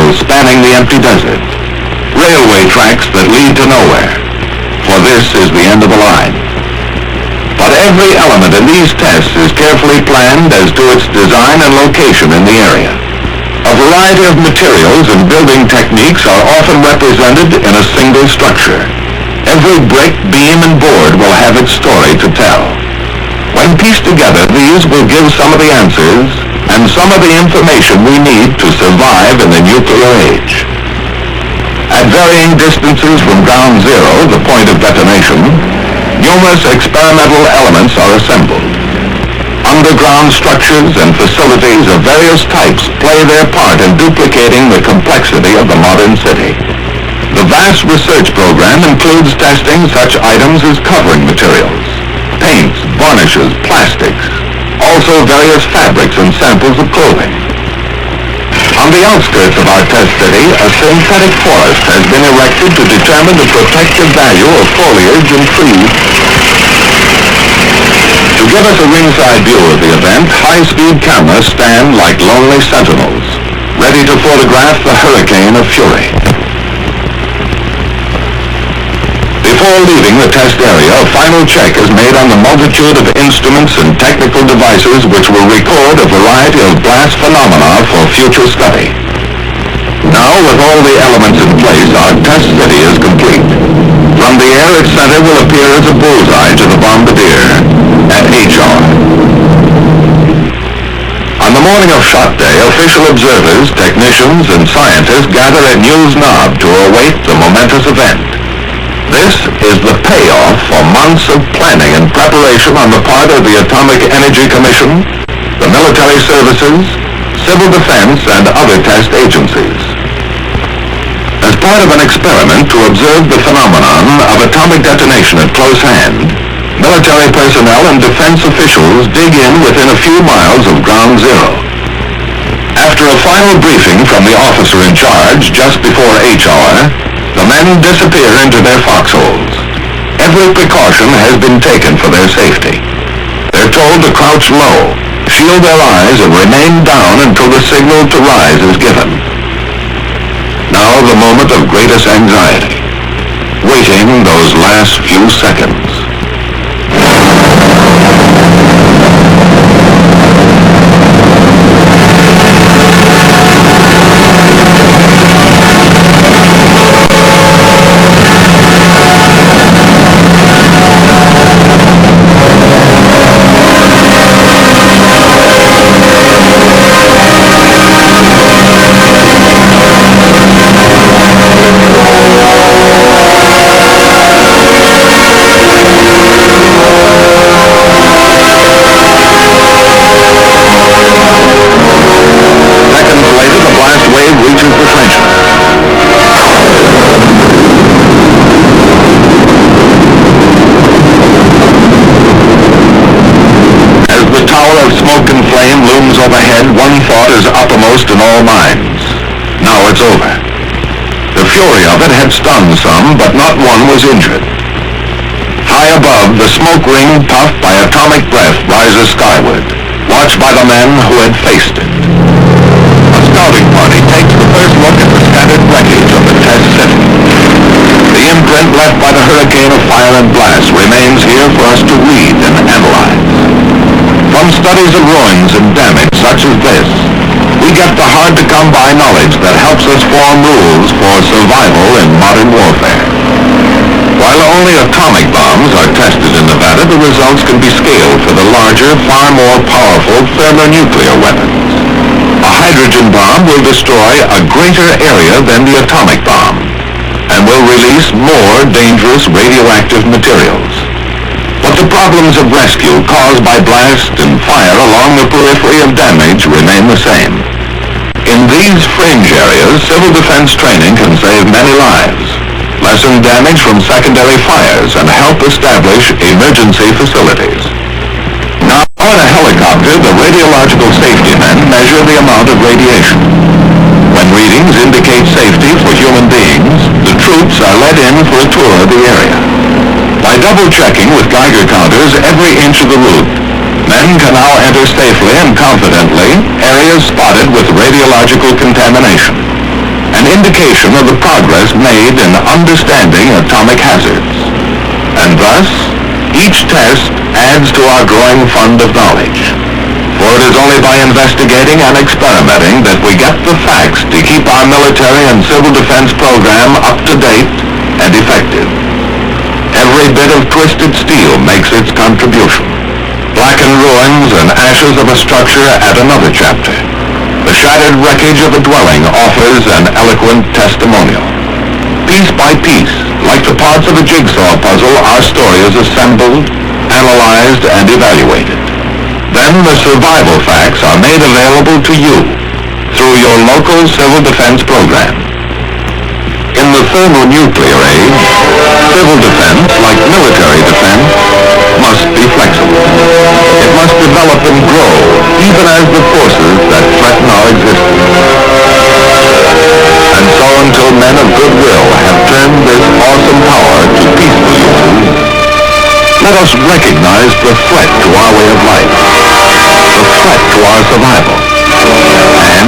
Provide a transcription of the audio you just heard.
trails spanning the empty desert. Railway tracks that lead to nowhere. For this is the end of the line. But every element in these tests is carefully planned as to its design and location in the area. A variety of materials and building techniques are often represented in a single structure. Every brick, beam, and board will have its story to tell. When pieced together, these will give some of the answers and some of the information we need to survive in the nuclear age. At varying distances from ground zero, the point of detonation, numerous experimental elements are assembled. Underground structures and facilities of various types play their part in duplicating the complexity of the modern city. The vast research program includes testing such items as covering materials, paints, varnishes, plastics, also various fabrics and samples of clothing. On the outskirts of our test city, a synthetic forest has been erected to determine the protective value of foliage and trees. To give us a ringside view of the event, high-speed cameras stand like lonely sentinels, ready to photograph the hurricane of fury. Before leaving the test area, a final check is made on the multitude of instruments and technical devices which will record a variety of blast phenomena for future study. Now, with all the elements in place, our test city is complete. From the air, its center will appear as a bullseye to the bombardier at HR. On the morning of shot day, official observers, technicians, and scientists gather at News Knob to await the momentous event. This is the payoff for months of planning and preparation on the part of the Atomic Energy Commission, the military services, civil defense, and other test agencies. As part of an experiment to observe the phenomenon of atomic detonation at close hand, military personnel and defense officials dig in within a few miles of ground zero. After a final briefing from the officer in charge just before HR, the men disappear into their foxholes. Every precaution has been taken for their safety. They're told to crouch low, shield their eyes, and remain down until the signal to rise is given. Now the moment of greatest anxiety, waiting those last few seconds. One thought is uppermost in all minds. Now it's over. The fury of it had stunned some, but not one was injured. High above, the smoke ring puffed by atomic breath rises skyward, watched by the men who had faced it. A scouting party takes the first look at the scattered wreckage of the test city. The imprint left by the hurricane of fire and blast remains here for us to read and analyze. From studies of ruins and damage such as this, we get the hard-to-come-by knowledge that helps us form rules for survival in modern warfare. While only atomic bombs are tested in Nevada, the results can be scaled for the larger, far more powerful thermonuclear weapons. A hydrogen bomb will destroy a greater area than the atomic bomb and will release more dangerous radioactive materials. But the problems of rescue caused by blast and fire along the periphery of damage remain the same. In these fringe areas, civil defense training can save many lives, lessen damage from secondary fires, and help establish emergency facilities. Now, on a helicopter, the radiological safety men measure the amount of radiation. When readings indicate safety for human beings, the troops are led in for a tour of the area. By double-checking with Geiger counters every inch of the route, men can now enter safely and confidently areas spotted with radiological contamination. indication of the progress made in understanding atomic hazards. And thus, each test adds to our growing fund of knowledge. For it is only by investigating and experimenting that we get the facts to keep our military and civil defense program up to date and effective. Every bit of twisted steel makes its contribution. Blackened ruins and ashes of a structure add another chapter. The shattered wreckage of a dwelling offers an eloquent testimonial. Piece by piece, like the parts of a jigsaw puzzle, our story is assembled, analyzed, and evaluated. Then the survival facts are made available to you through your local civil defense program. In the thermonuclear age, civil defense, like military defense, must be flexible. It must develop and grow, even as the forces that threaten our existence. And so until men of goodwill have turned this awesome power to peaceful uses, let us recognize the threat to our way of life, the threat to our survival, and